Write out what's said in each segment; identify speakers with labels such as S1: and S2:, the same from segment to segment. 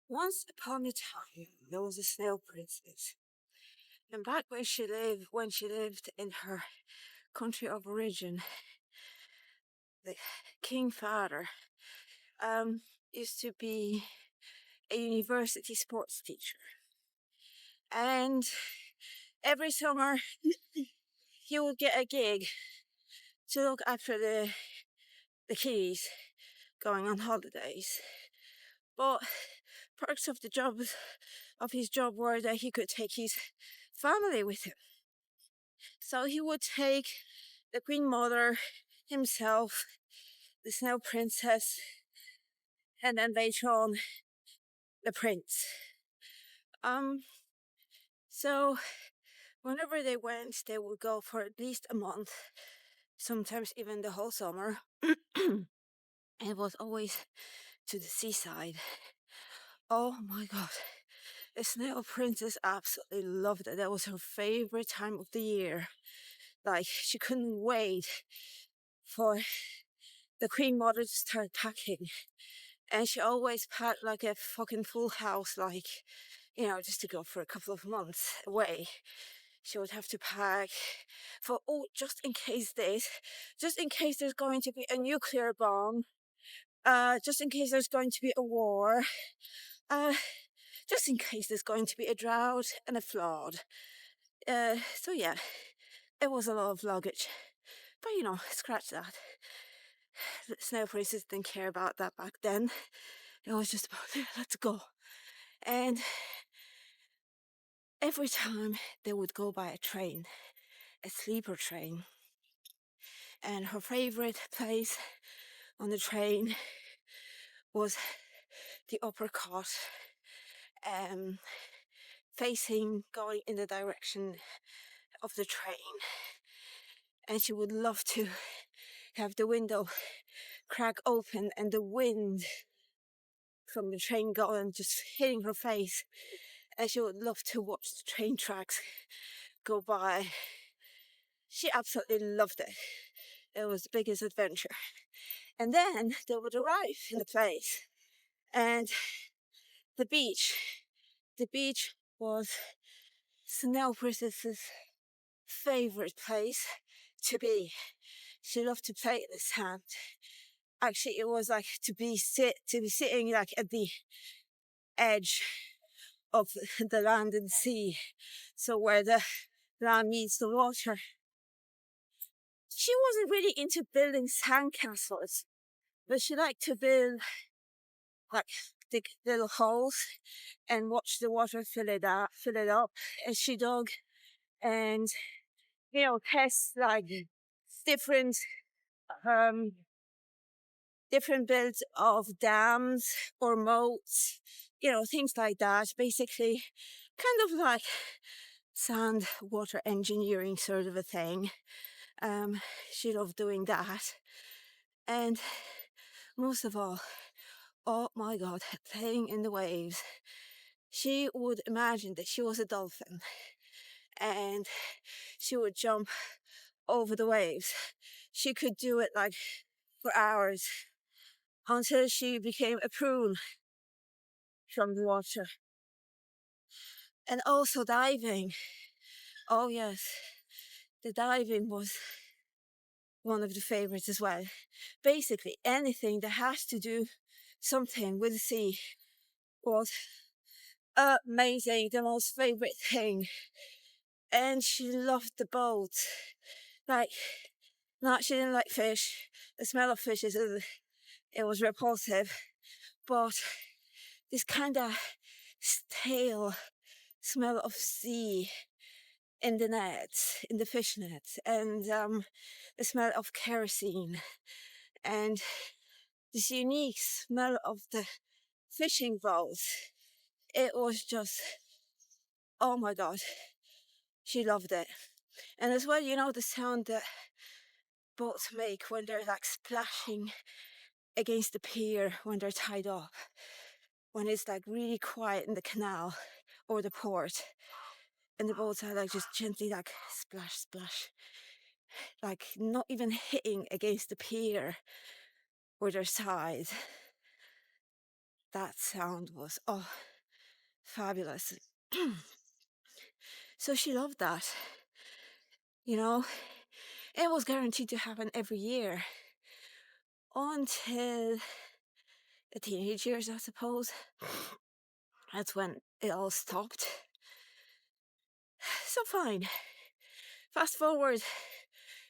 S1: Once upon a time, there was a snail princess, and back where when she lived in her country of origin, the king father used to be a university sports teacher, and every summer he would get a gig to look after the kiddies going on holidays. But perks of his job were that he could take his family with him. So he would take the Queen Mother, himself, the Snail Princess, and then later on the Prince. So whenever they went, they would go for at least a month, sometimes even the whole summer. It was always to the seaside. Oh my god. The Snail Princess absolutely loved it. That was her favorite time of the year. Like, she couldn't wait for the Queen Mother to start packing. And she always packed like a fucking full house, like, just to go for a couple of months away. She would have to pack for, just in case there's going to be a nuclear bomb, just in case there's going to be a war, just in case there's going to be a drought and a flood. So yeah, it was a lot of luggage. But scratch that. The Snail Princess didn't care about that back then. It was just about, let's go. And every time they would go by a train, a sleeper train, and her favorite place on the train was the upper cot, going in the direction of the train. And she would love to have the window crack open and the wind from the train going just hitting her face. And she would love to watch the train tracks go by. She absolutely loved it. It was the biggest adventure. And then they would arrive in the place. And the beach was Snail Princess's favorite place to be. She loved to play in the sand. Actually, it was like to be sitting like at the edge of the land and sea, so where the land meets the water. She wasn't really into building sandcastles, but she liked to dig little holes and watch the water fill it up as she dug, and test like different builds of dams or moats, things like that. Basically, kind of like sand water engineering sort of a thing. She loved doing that. And most of all, oh my god, playing in the waves. She would imagine that she was a dolphin and she would jump over the waves. She could do it like for hours until she became a prune from the water. And also diving. Oh yes, the diving was one of the favorites as well. Basically, anything that has to do something with the sea was amazing, the most favorite thing. And she loved the boat. Like, she didn't like fish. The smell of fish it was repulsive. But this kind of stale smell of sea in the fish nets, and the smell of kerosene, and this unique smell of the fishing boats. It was just, oh my god, she loved it. And as well, the sound that boats make when they're like splashing against the pier when they're tied up, when it's like really quiet in the canal or the port, and the boats are like just gently like splash, splash, like not even hitting against the pier or their side. that sound was, oh, fabulous. So she loved that. You know, it was guaranteed to happen every year until the teenage years, I suppose. That's when it all stopped. So fine. Fast forward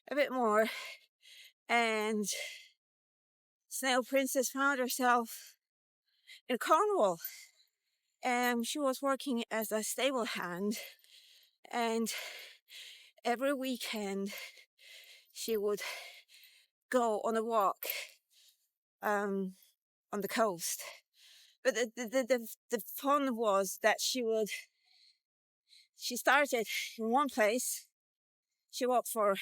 S1: a bit more, and Snail Princess found herself in Cornwall. And she was working as a stable hand, and every weekend she would go on a walk on the coast. But the fun was that she started in one place, she walked for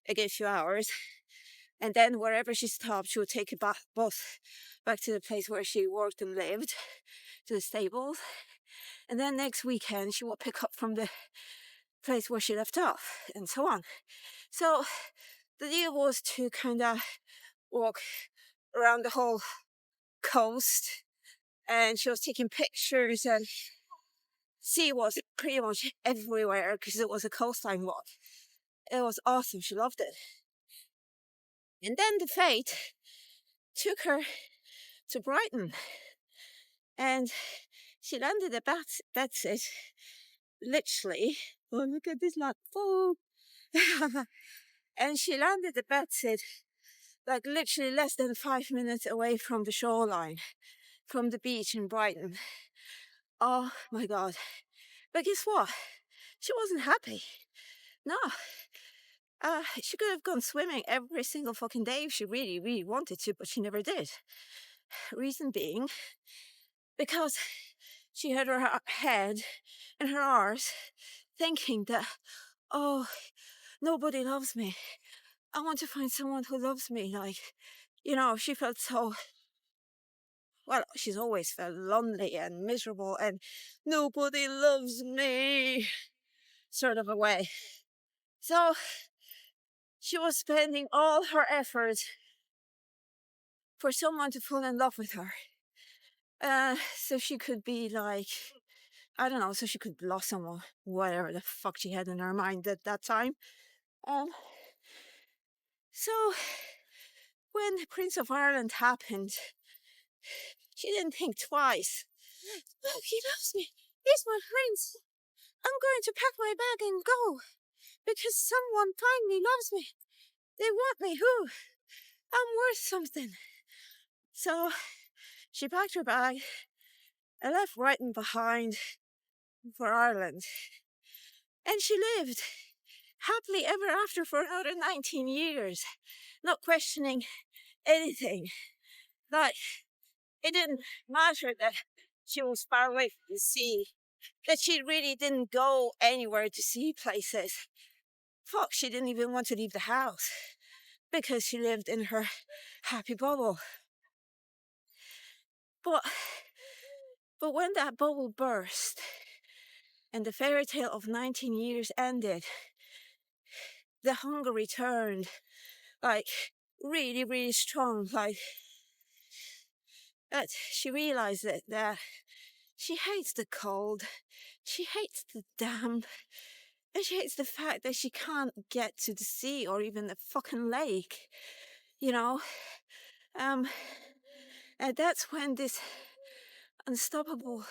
S1: a good few hours, and then wherever she stopped, she would take a bus back to the place where she worked and lived, to the stables. And then next weekend, she would pick up from the place where she left off, and so on. So the deal was to kind of walk around the whole coast, and she was taking pictures, and sea was pretty much everywhere because it was a coastline walk. It was awesome. She loved it. And then the fate took her to Brighton, and she landed at Bedsit, literally. Oh, look at this lot. Oh. And she landed at Bedsit, like literally less than 5 minutes away from the shoreline, from the beach in Brighton. Oh my God. But guess what? She wasn't happy. No. She could have gone swimming every single fucking day if she really, really wanted to, but she never did. Reason being, because she had her head and her arse thinking that, oh, nobody loves me. I want to find someone who loves me. Like, you know, she felt so, well, she's always felt lonely and miserable and nobody loves me sort of a way. So she was spending all her effort for someone to fall in love with her. So she could be like, I don't know, so she could blossom or whatever the fuck she had in her mind at that time. So when the Prince of Ireland happened, she didn't think twice. Look, he loves me. He's my prince. I'm going to pack my bag and go because someone finally loves me. They want me. Who? I'm worth something. So she packed her bag and left Brighton behind for Ireland. And she lived happily ever after for another 19 years, not questioning anything. Like, it didn't matter that she was far away from the sea, that she really didn't go anywhere to see places. Fuck, she didn't even want to leave the house because she lived in her happy bubble. But when that bubble burst and the fairy tale of 19 years ended, the hunger returned, like really, really strong. Like that, she realized that she hates the cold, she hates the damp, and she hates the fact that she can't get to the sea or even the fucking lake, you know. And that's when this unstoppable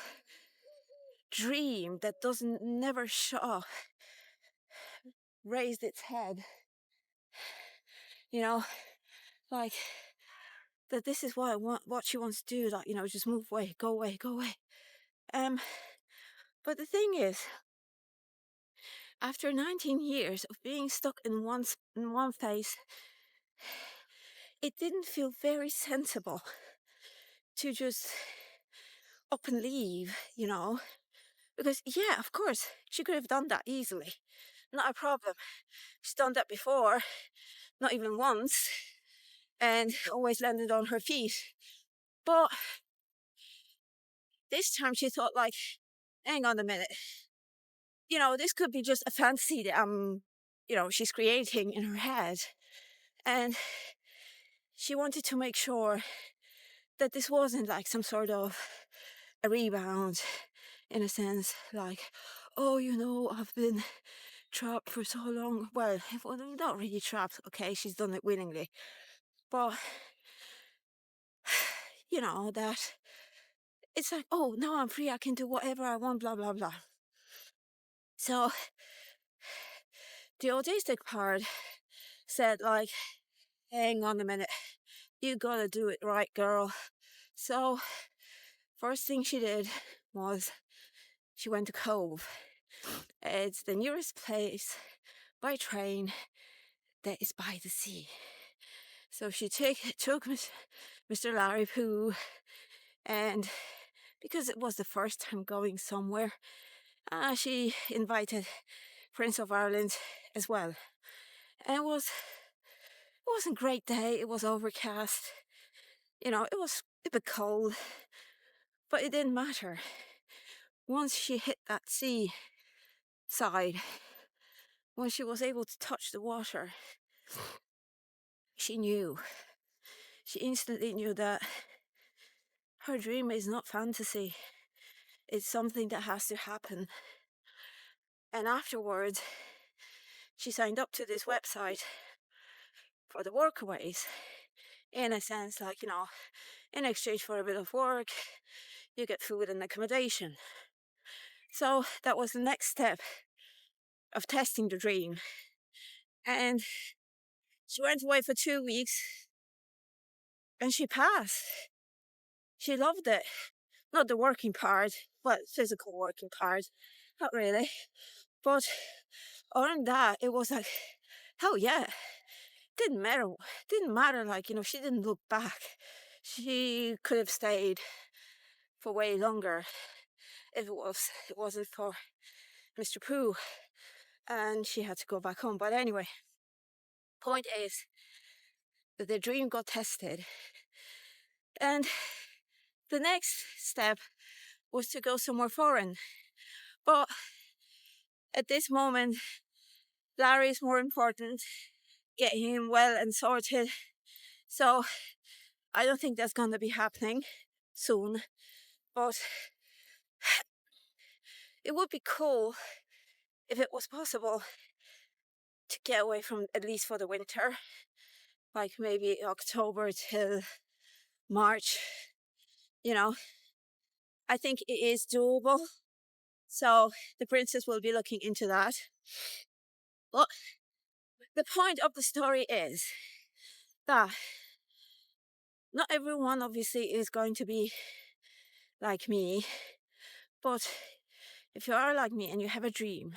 S1: dream that doesn't never shut up raised its head. You know, like that this is what she wants to do, like, you know, just move away, go away, go away. But the thing is, after 19 years of being stuck in one place, it didn't feel very sensible to just up and leave, you know. Because, yeah, of course, she could have done that easily. Not a problem. She's done that before, not even once, and always landed on her feet. But this time she thought, like, hang on a minute. You know, this could be just a fantasy that you know, she's creating in her head. And she wanted to make sure that this wasn't like some sort of a rebound, in a sense, like, oh, I've been trapped for so long. Well, not really trapped. Okay, she's done it willingly, but that it's like, oh, now I'm free. I can do whatever I want. Blah blah blah. So the autistic part said, like, hang on a minute, you gotta do it right, girl. So first thing she did was she went to Cove. It's the nearest place by train that is by the sea. So she took Mr. Larry Pooh, and because it was the first time going somewhere, she invited Prince of Ireland as well. And it wasn't a great day. It was overcast. It was a bit cold, but it didn't matter. Once she hit that sea side, when she was able to touch the water, she instantly knew that her dream is not fantasy. It's something that has to happen. And afterwards, she signed up to this website for the workaways. In a sense, like, in exchange for a bit of work, you get food and accommodation. So that was the next step of testing the dream. And she went away for 2 weeks and she passed. She loved it. Not the working part, but physical working part. Not really. But other than that, it was like, hell yeah. Didn't matter, like, she didn't look back. She could have stayed for way longer if it wasn't for Mr. Pooh, and she had to go back home. But anyway, point is that the dream got tested, and the next step was to go somewhere foreign. But at this moment, Larry's more important, getting him well and sorted. So I don't think that's going to be happening soon, but it would be cool if it was possible to get away from, at least for the winter, like maybe October till March. I think it is doable. So the princess will be looking into that. But the point of the story is that not everyone obviously is going to be like me, but if you are like me and you have a dream,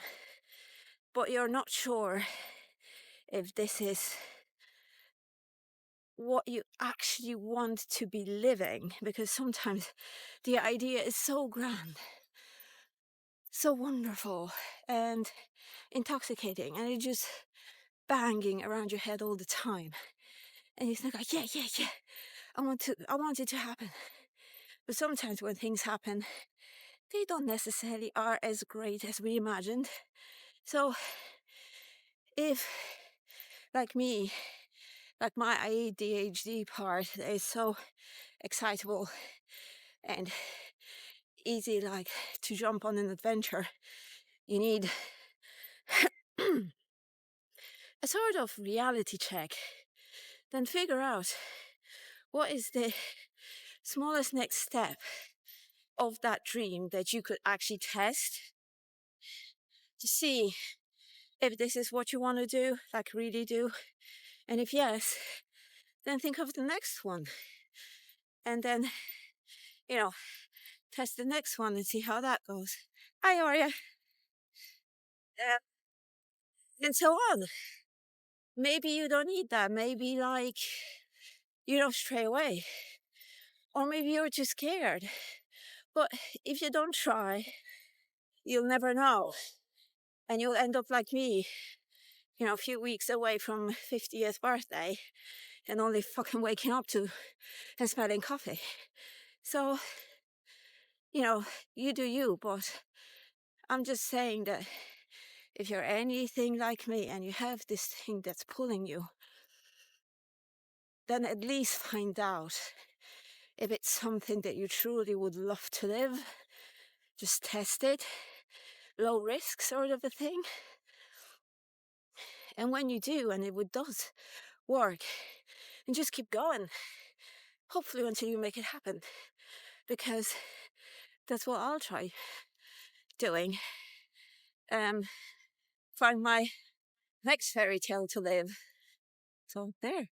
S1: but you're not sure if this is what you actually want to be living, because sometimes the idea is so grand, so wonderful and intoxicating, and it's just banging around your head all the time, and you think, like, yeah, I want it to happen. But sometimes when things happen, they don't necessarily are as great as we imagined. So if, like me, like my AuDHD part is so excitable and easy, like, to jump on an adventure, you need a sort of reality check. Then figure out what is the smallest next step of that dream that you could actually test to see if this is what you want to do, like really do. And if yes, then think of the next one. And then, test the next one and see how that goes. Hi, Arya. And so on. Maybe you don't need that. Maybe, like, you don't stray away. Or maybe you're too scared. But if you don't try, you'll never know. And you'll end up like me, a few weeks away from 50th birthday and only fucking waking up to and smelling coffee. So, you do you, but I'm just saying that if you're anything like me and you have this thing that's pulling you, then at least find out If it's something that you truly would love to live, just test it. Low risk sort of a thing. And when you do, and it does work, and just keep going, hopefully until you make it happen, because that's what I'll try doing. Find my next fairy tale to live. So there.